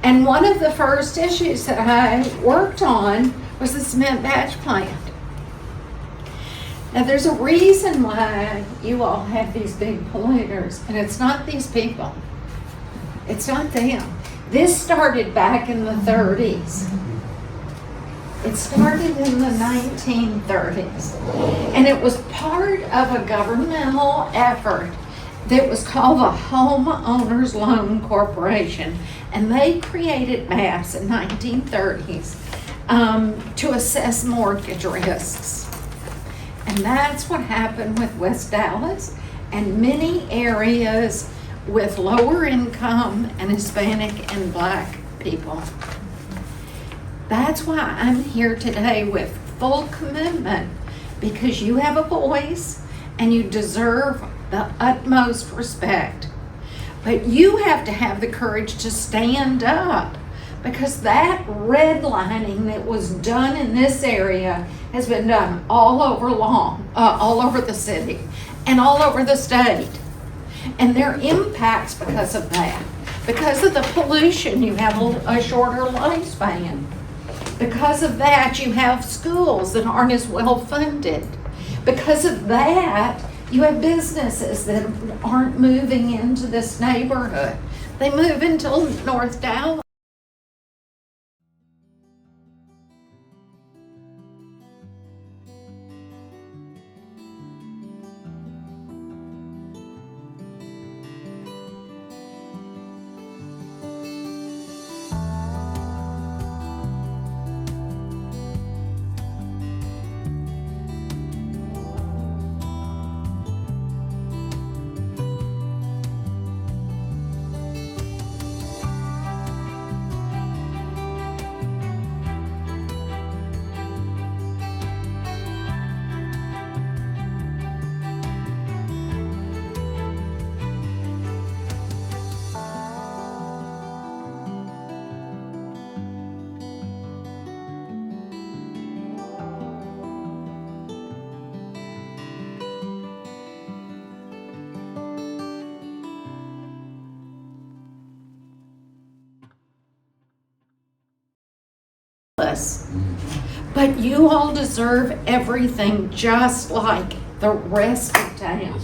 And one of the first issues that I worked on was the cement batch plant. Now there's a reason why you all have these big polluters, and it's not these people. It's not them. This started back in the 30s. It started in the 1930s. And it was part of a governmental effort that was called the Homeowners Loan Corporation. And they created maps in 1930s to assess mortgage risks. And that's what happened with West Dallas and many areas with lower income and Hispanic and Black people. That's why I'm here today with full commitment, because you have a voice and you deserve the utmost respect. But you have to have the courage to stand up, because that redlining that was done in this area has been done all over the city and all over the state. And there are impacts because of that. Because of the pollution, you have a shorter lifespan. Because of that, you have schools that aren't as well funded. Because of that, you have businesses that aren't moving into this neighborhood. They move into North Dallas. But you all deserve everything just like the rest of town.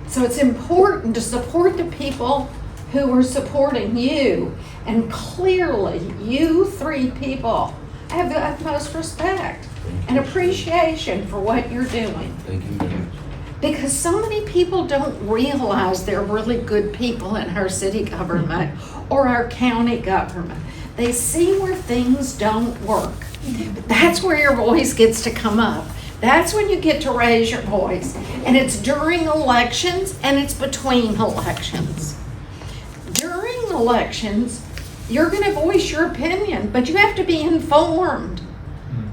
So it's important to support the people who are supporting you. And clearly, you three people have the utmost respect and appreciation for what you're doing. Thank you very much. Because so many people don't realize they're really good people in our city government or our county government. They see where things don't work. That's where your voice gets to come up. That's when you get to raise your voice. And it's during elections and it's between elections. During elections, you're going to voice your opinion, but you have to be informed.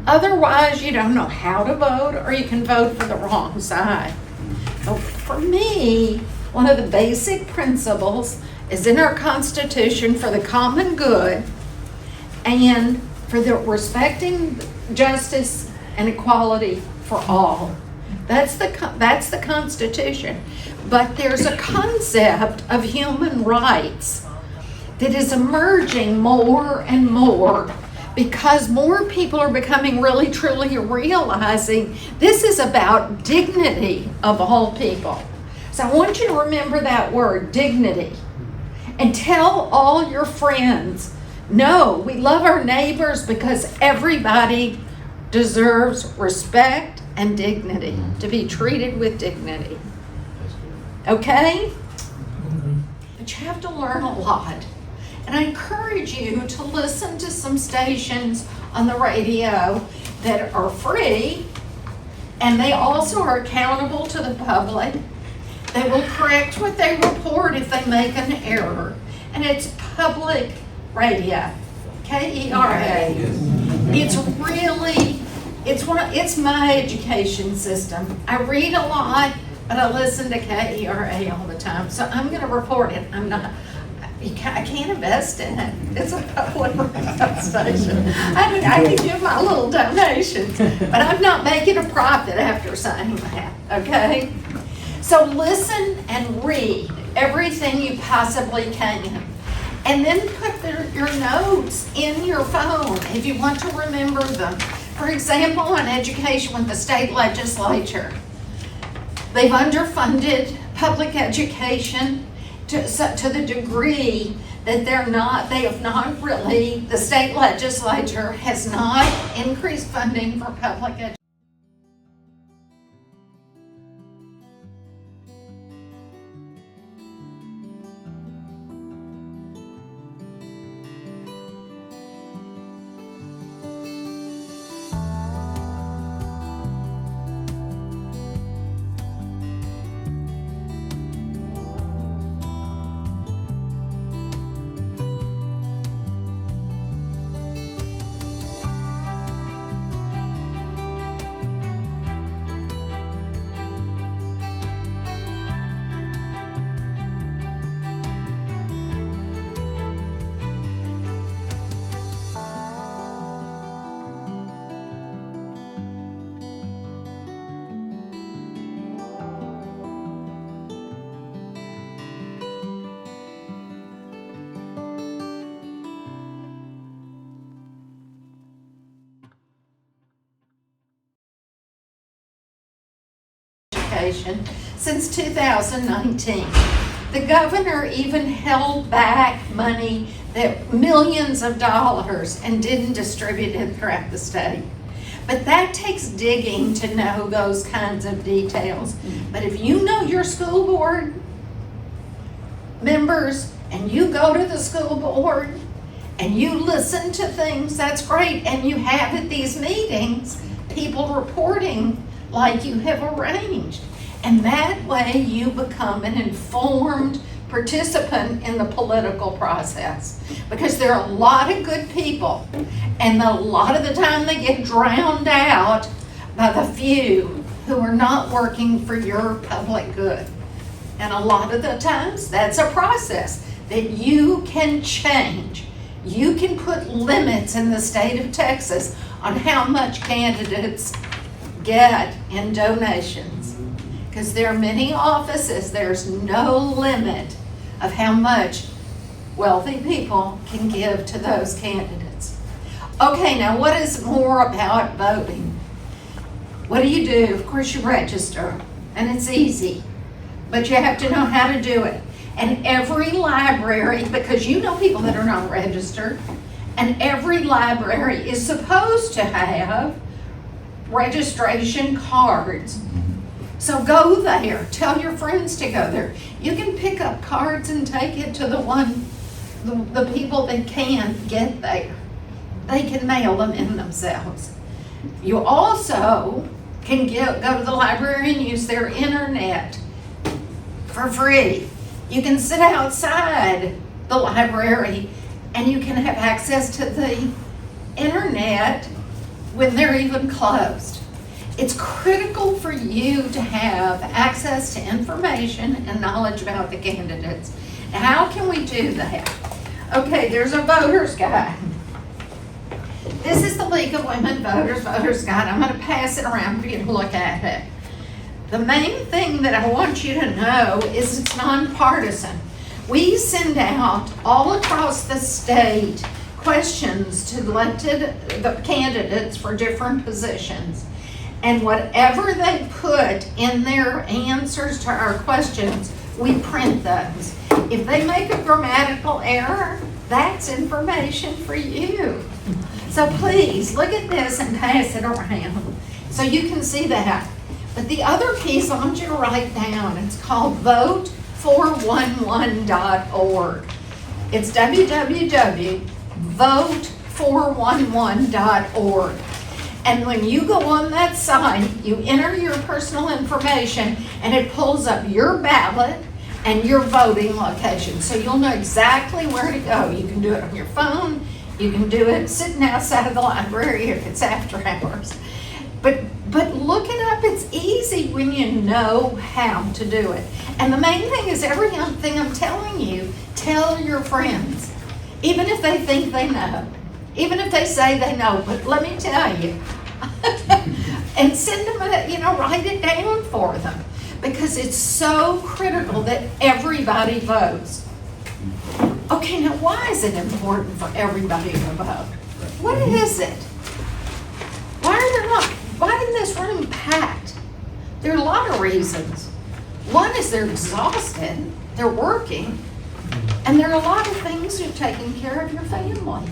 Otherwise, you don't know how to vote, or you can vote for the wrong side. So for me, one of the basic principles is in our Constitution for the common good and for the respecting justice and equality for all. That's the Constitution. But there's a concept of human rights that is emerging more and more, because more people are becoming really truly realizing this is about dignity of all people. So I want you to remember that word, dignity, and tell all your friends, no, we love our neighbors because everybody deserves respect and dignity, to be treated with dignity. Okay? But you have to learn a lot. And I encourage you to listen to some stations on the radio that are free, and they also are accountable to the public. They will correct what they report if they make an error. And it's public radio, KERA. It's my education system. I read a lot, but I listen to KERA all the time. So I'm going to report it. I can't invest in it. It's a public radio station. I can give my little donations, but I'm not making a profit after saying that, okay? So listen and read everything you possibly can. And then put your notes in your phone if you want to remember them. For example, on education with the state legislature, they've underfunded public education to the degree that the state legislature has not increased funding for public education. Since 2019. The governor even held back money, that millions of dollars, and didn't distribute it throughout the state. But that takes digging to know those kinds of details. But if you know your school board members and you go to the school board and you listen to things, that's great. And you have at these meetings people reporting like you have arranged. And that way you become an informed participant in the political process. Because there are a lot of good people, and a lot of the time they get drowned out by the few who are not working for your public good. And a lot of the times that's a process that you can change. You can put limits in the state of Texas on how much candidates get in donations. Because there are many offices, there's no limit of how much wealthy people can give to those candidates. Okay, now what is more about voting? What do? Of course you register, and it's easy, but you have to know how to do it. And every library, because you know people that are not registered, and every library is supposed to have registration cards. So go there, tell your friends to go there. You can pick up cards and take it to the people that can't get there. They can mail them in themselves. You also can go to the library and use their internet for free. You can sit outside the library and you can have access to the internet when they're even closed. It's critical for you to have access to information and knowledge about the candidates. Now, how can we do that? Okay, there's a voter's guide. This is the League of Women Voters Voter's Guide. I'm going to pass it around for you to look at it. The main thing that I want you to know is it's nonpartisan. We send out all across the state questions to the candidates for different positions. And whatever they put in their answers to our questions, we print those. If they make a grammatical error, that's information for you. So please look at this and pass it around so you can see that. But the other piece I want you to write down, it's called vote411.org. It's www.vote411.org. And when you go on that site, you enter your personal information and it pulls up your ballot and your voting location. So you'll know exactly where to go. You can do it on your phone. You can do it sitting outside of the library if it's after hours. But look it up. It's easy when you know how to do it. And the main thing is everything I'm telling you, tell your friends. Even if they think they know. Even if they say they know, but let me tell you. And send them write it down for them. Because it's so critical that everybody votes. Okay, now why is it important for everybody to vote? What is it? Why is this room packed? There are a lot of reasons. One is they're exhausted, they're working, and there are a lot of things you're taking care of your family.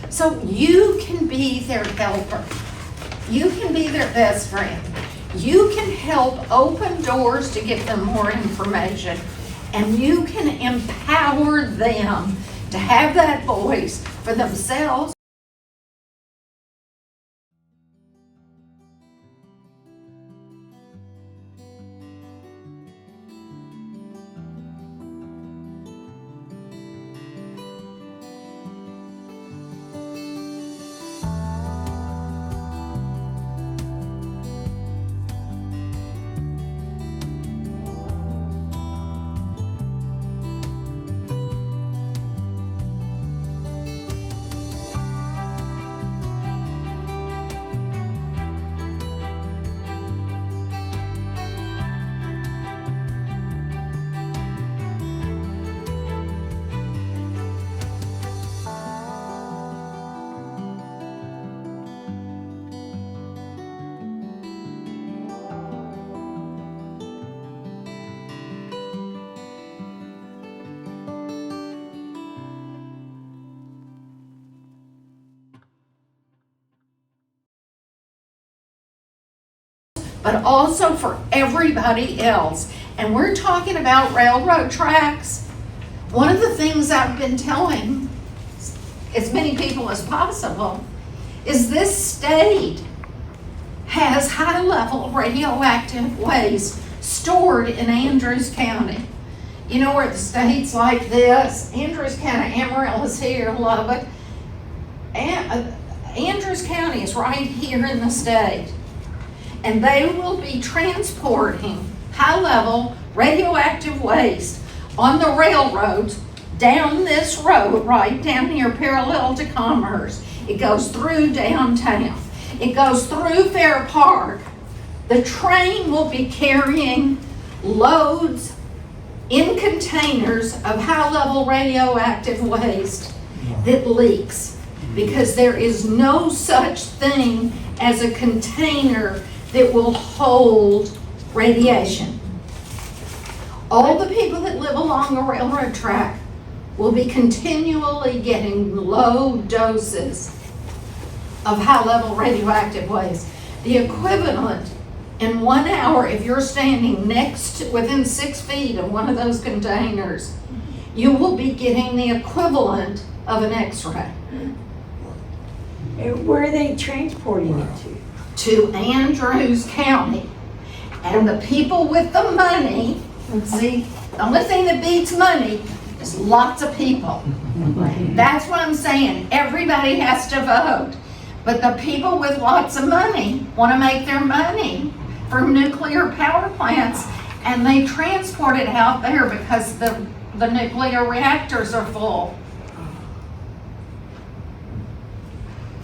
So you can be their helper. You can be their best friend. You can help open doors to give them more information, and you can empower them to have that voice for themselves. But also for everybody else. And we're talking about railroad tracks. One of the things I've been telling as many people as possible is this state has high-level radioactive waste stored in Andrews County. You know where the state's like this? Andrews County, Amarillo is here, Lubbock. Andrews County is right here in the state. And they will be transporting high-level radioactive waste on the railroads down this road, right down here parallel to Commerce. It goes through downtown. It goes through Fair Park. The train will be carrying loads in containers of high-level radioactive waste that leaks, because there is no such thing as a container that will hold radiation. All the people that live along a railroad track will be continually getting low doses of high-level radioactive waste. The equivalent in 1 hour, if you're standing within 6 feet of one of those containers, you will be getting the equivalent of an X-ray. Where are they transporting it to? To Andrews County. And the people with the money, see, the only thing that beats money is lots of people. That's what I'm saying. Everybody has to vote. But the people with lots of money want to make their money from nuclear power plants, and they transport it out there because the nuclear reactors are full.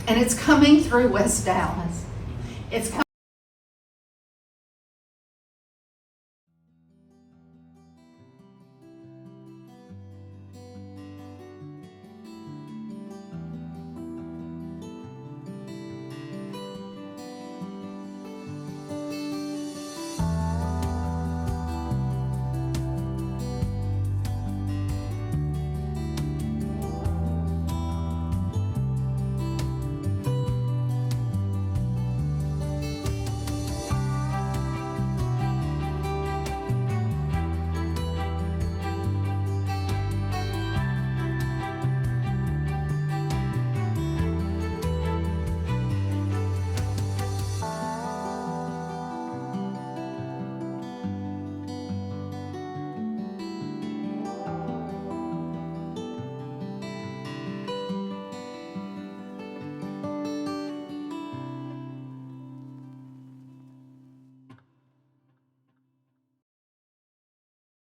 And it's coming through West Dallas. It's